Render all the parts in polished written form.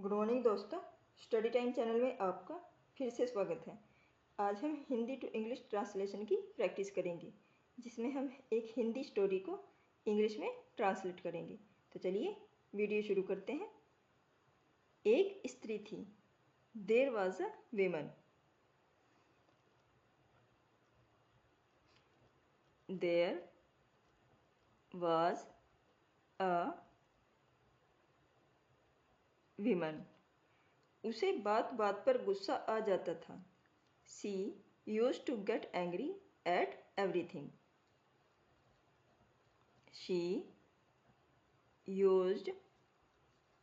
Good morning दोस्तों, study time channel में आपका फिर से स्वागत है। आज हम हिंदी टू इंग्लिश ट्रांसलेशन की प्रैक्टिस करेंगे, जिसमें हम एक हिंदी स्टोरी को इंग्लिश में ट्रांसलेट करेंगे। तो चलिए वीडियो शुरू करते हैं। एक स्त्री थी। There was a woman. There was a woman. उसे बात बात पर गुस्सा आ जाता था। She used to get angry at everything. She used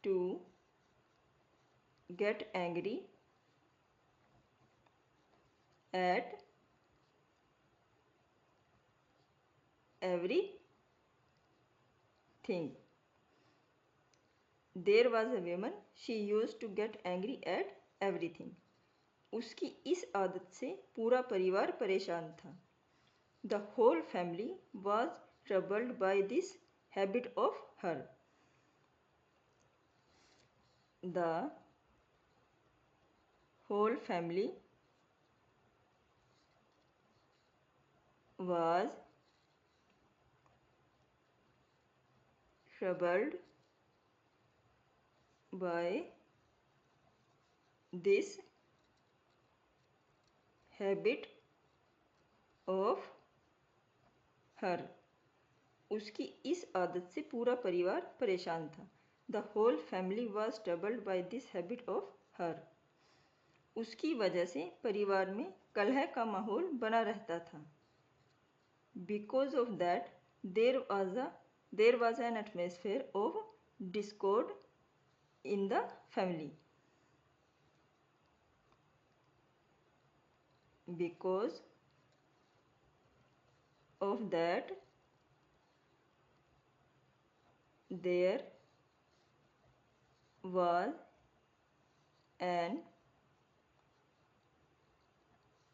to get angry at everything. There was a woman, she used to get angry at everything. उसकी इस आदत से पूरा परिवार परेशान था। The whole family was troubled by this habit of her. The whole family was troubled by this habit of her. उसकी इस आदत से पूरा परिवार परेशान था। The whole family was troubled by this habit of her. उसकी वजह से परिवार में कलह का माहौल बना रहता था। Because of that there was an atmosphere of Discord in the family. Because of that there was an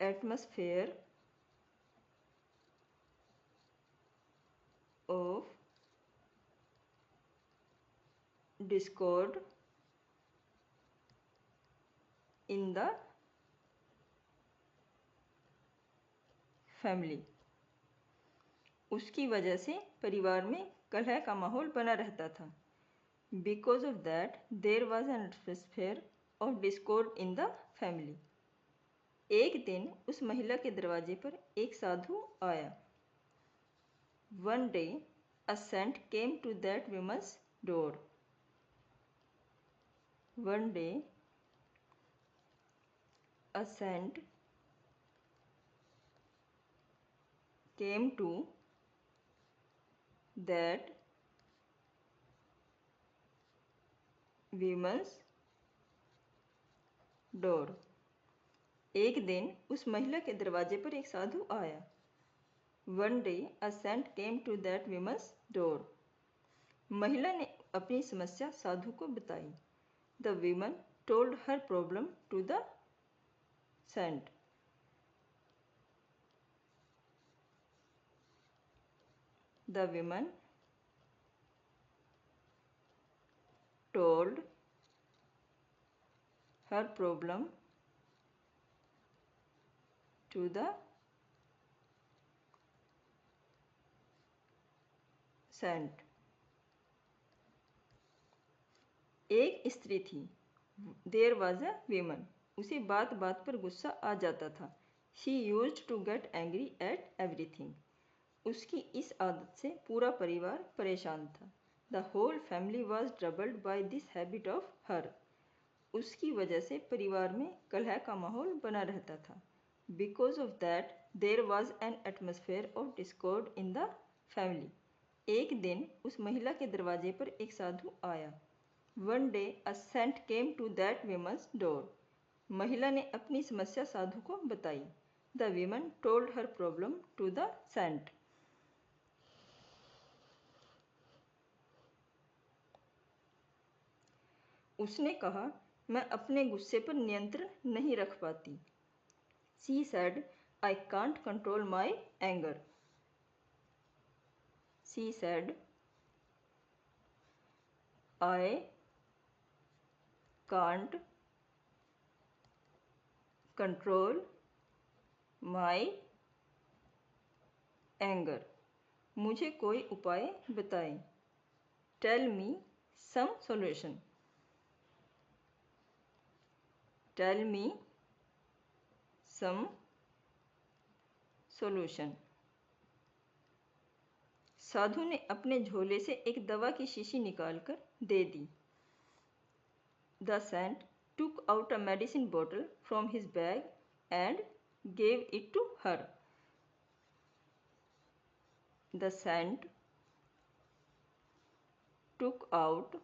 atmosphere of discord in the family. उसकी वजह से परिवार में कलह का माहौल बना रहता था। Because of that there was an atmosphere of Discord in the family. एक दिन उस महिला के दरवाजे पर एक साधु आया। One day a saint came to that woman's door. One day a saint came to that woman's door. एक दिन उस महिला के दरवाजे पर एक साधु आया। One day a saint came to that woman's door. महिला ने अपनी समस्या साधु को बताई। The woman told her problem to the saint. द विमन told her problem to the saint. एक स्त्री थी। There was a woman. उसे बात बात पर गुस्सा आ जाता था। She used to get angry at everything. उसकी इस आदत से पूरा परिवार परेशान था। The whole family was troubled by this habit of her. उसकी वजह से परिवार में कलह का माहौल बना रहता था। Because of that there was an atmosphere of Discord in the family. एक दिन उस महिला के दरवाजे पर एक साधु आया। One day a saint came to that woman's door. महिला ने अपनी समस्या साधु को बताई। The woman told her problem to the saint. उसने कहा, मैं अपने गुस्से पर नियंत्रण नहीं रख पाती। She said, I can't control my anger. She said, I can't control my anger. मुझे कोई उपाय बताएं. Tell me some solution. Tell me some solution. साधु ने अपने झोले से एक दवा की शीशी निकालकर दे दी. The saint took out a medicine bottle from his bag and gave it to her. The saint took out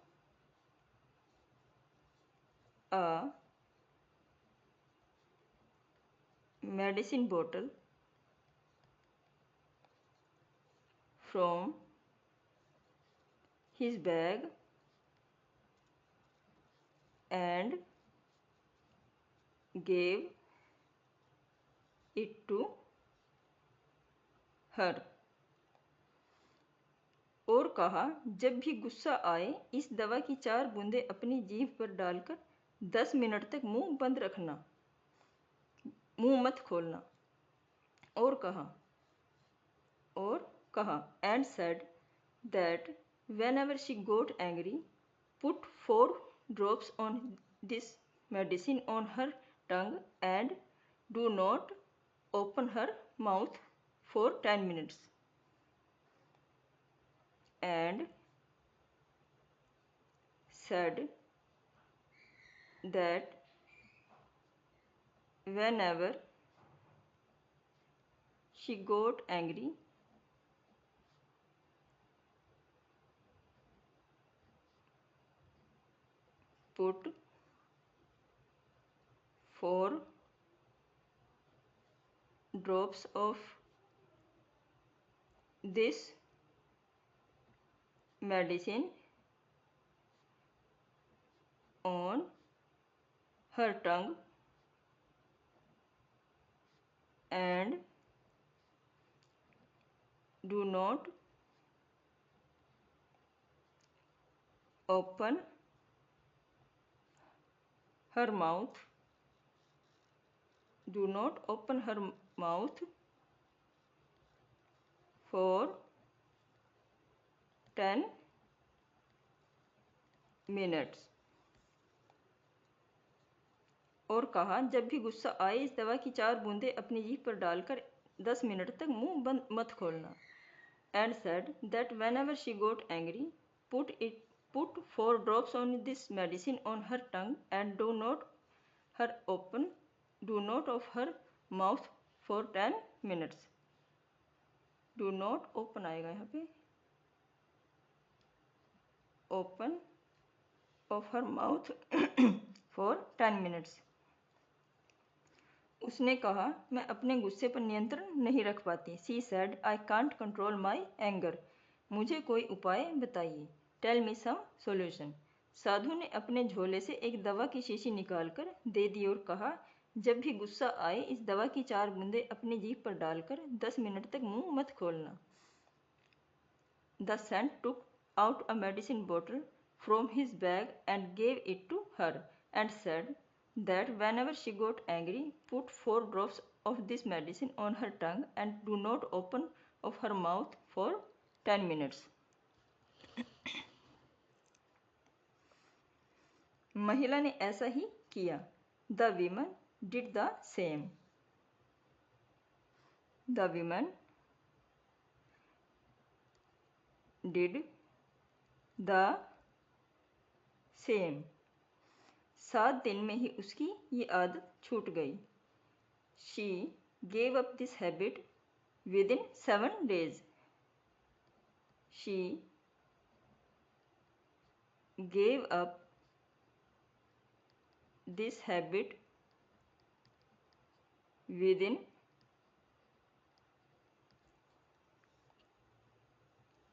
a medicine bottle from his bag and gave it to her. और कहा, जब भी गुस्सा आए इस दवा की 4 बूंदें अपनी जीभ पर डालकर 10 मिनट तक मुंह बंद रखना, मुंह मत खोलना. और कहा and said that whenever she got angry, put 4 drops on this medicine on her tongue and do not open her mouth for 10 minutes. And said that whenever she got angry, put 4 drops of this medicine on her tongue and do not open her mouth. Do not open her mouth for 10 minutes. और कहा, जब भी गुस्सा आए इस दवा की 4 बूंदें अपनी जीभ पर डालकर 10 मिनट तक मुंह बंद मत खोलना. And said that whenever she got angry, put 4 drops on this medicine on her tongue and do not open her mouth for 10 minutes. Do not open आएगा यहाँ पे, open of her mouth for 10 minutes. उसने कहा, मैं अपने गुस्से पर नियंत्रण नहीं रख पाती. She said, I can't control my anger. मुझे कोई उपाय बताइए. Tell me some solution. साधु ने अपने झोले से एक दवा की शीशी निकालकर दे दी और कहा, जब भी गुस्सा आए इस दवा की 4 बूंदें अपनी जीभ पर डालकर 10 मिनट तक मुंह मत खोलना. The saint took out a medicine bottle from his bag and gave it to her and said that whenever she got angry, put 4 drops of this medicine on her tongue and do not open of her mouth for 10 minutes. महिला ने ऐसा ही किया. The woman did the same. The woman did the same. 7 दिन में ही उसकी ये आदत छूट गई. She gave up this habit within 7 days. She gave up this habit within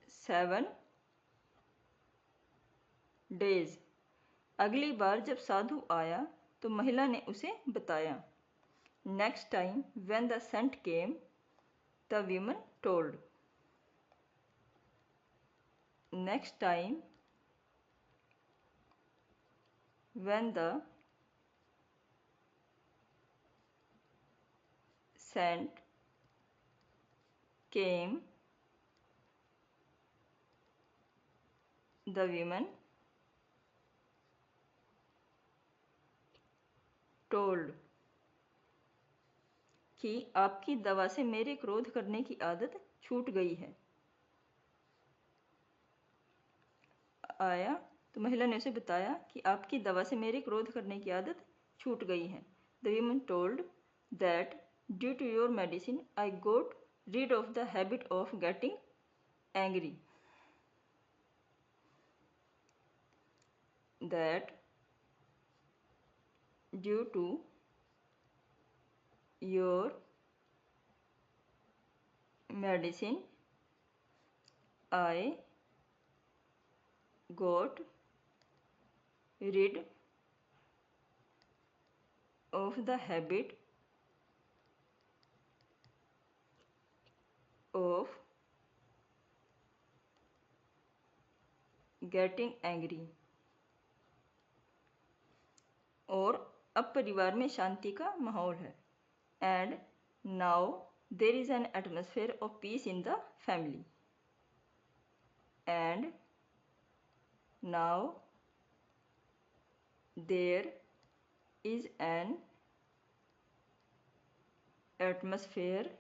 7 days. अगली बार जब साधु आया तो महिला ने उसे बताया. Next time when the saint came, the woman told. Next time when the scent came, the woman told कि आपकी दवा से मेरे क्रोध करने की आदत छूट गई है। आया तो महिला ने उसे बताया कि आपकी दवा से मेरे क्रोध करने की आदत छूट गई है। The woman told that due to your medicine I got rid of the habit of getting angry. That due to your medicine I got rid of the habit of getting angry. और अब परिवार में शांति का माहौल है। And now there is an atmosphere of peace in the family. And now there is an atmosphere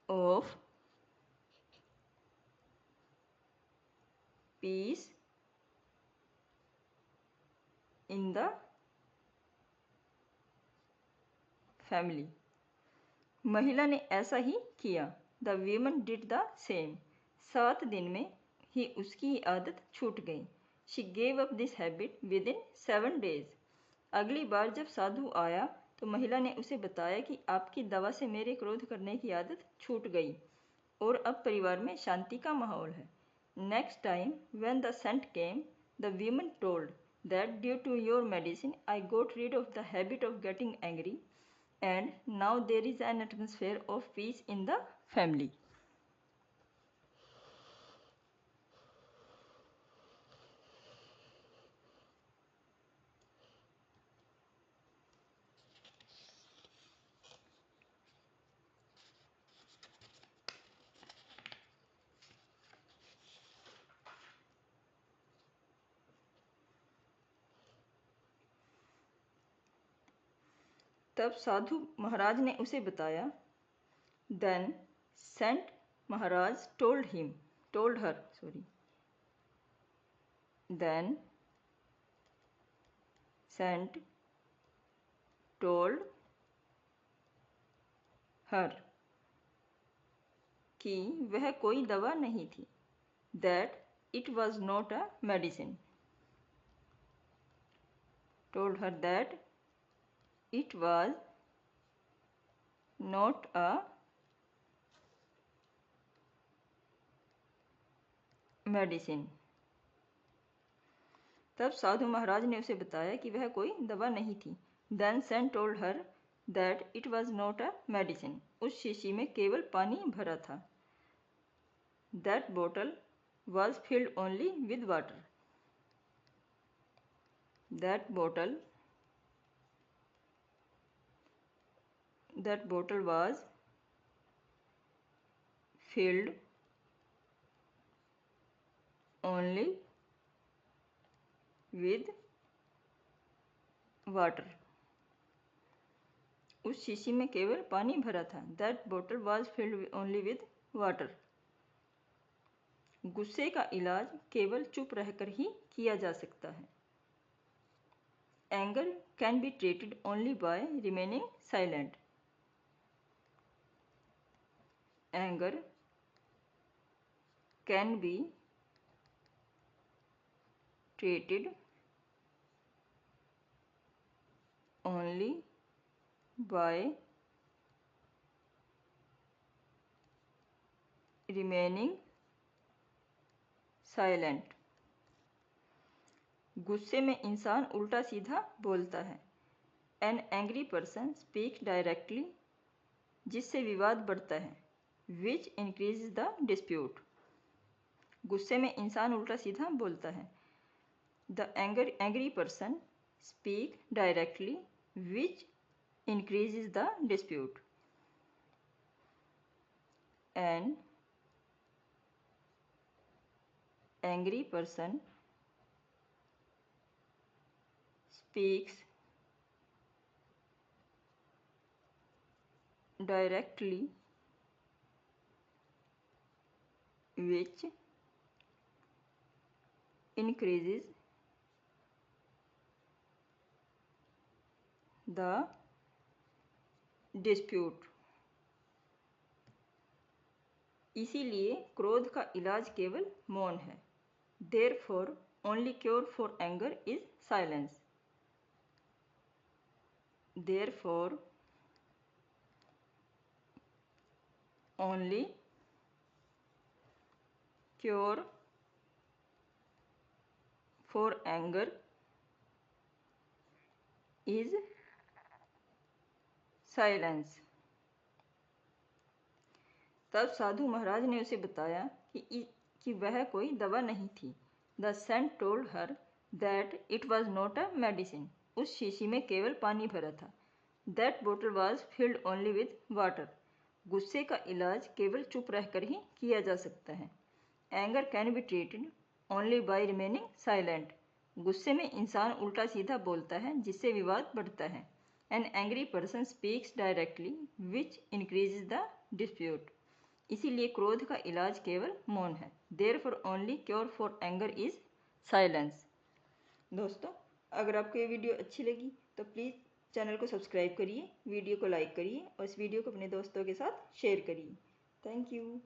of peace in the family. महिला ने ऐसा ही किया। The women did the same. 7 दिन में ही उसकी आदत छूट गई। She gave up this habit with in 7 days। अगली बार जब साधु आया तो महिला ने उसे बताया कि आपकी दवा से मेरे क्रोध करने की आदत छूट गई और अब परिवार में शांति का माहौल है। Next time when the saint came the woman told that due to your medicine I got rid of the habit of getting angry and now there is an atmosphere of peace in the family. तब साधु महाराज ने उसे बताया। Then saint Maharaj told her then saint told her कि वह कोई दवा नहीं थी। That it was not a medicine. Told her that it was not a medicine। तब साधु महाराज ने उसे बताया कि वह कोई दवा नहीं थी। Then Saint told her that it was not a medicine। उस शीशी में केवल पानी भरा था। That bottle was filled only with water। That bottle was filled only with water। उस शीशी में केवल पानी भरा था। That bottle was filled only with water। गुस्से का इलाज केवल चुप रहकर ही किया जा सकता है। Anger can be treated only by remaining silent। Anger can be treated only by remaining silent। गुस्से में इंसान उल्टा सीधा बोलता है। An angry person speaks directly, जिससे विवाद बढ़ता है। Which increases the dispute। गुस्से में इंसान उल्टा सीधा बोलता है। The angry person speak directly, which increases the dispute. An angry person speaks directly, which increases the dispute. इसीलिए क्रोध का इलाज केवल मौन है. Therefore, only cure for anger is silence. Therefore, only cure for anger is silence. तब साधु महाराज ने उसे बताया कि वह कोई दवा नहीं थी. The saint told her that it was not a medicine. उस शीशी में केवल पानी भरा था. दैट बोतल was filled only with water. गुस्से का इलाज केवल चुप रहकर ही किया जा सकता है. Anger can be treated only by remaining silent. गुस्से में इंसान उल्टा सीधा बोलता है जिससे विवाद बढ़ता है. An angry person speaks directly which increases the dispute. इसीलिए क्रोध का इलाज केवल मौन है. Therefore only cure for anger is silence. दोस्तों, अगर आपको ये वीडियो अच्छी लगी तो प्लीज़ चैनल को सब्सक्राइब करिए, वीडियो को लाइक करिए और इस वीडियो को अपने दोस्तों के साथ शेयर करिए. Thank you.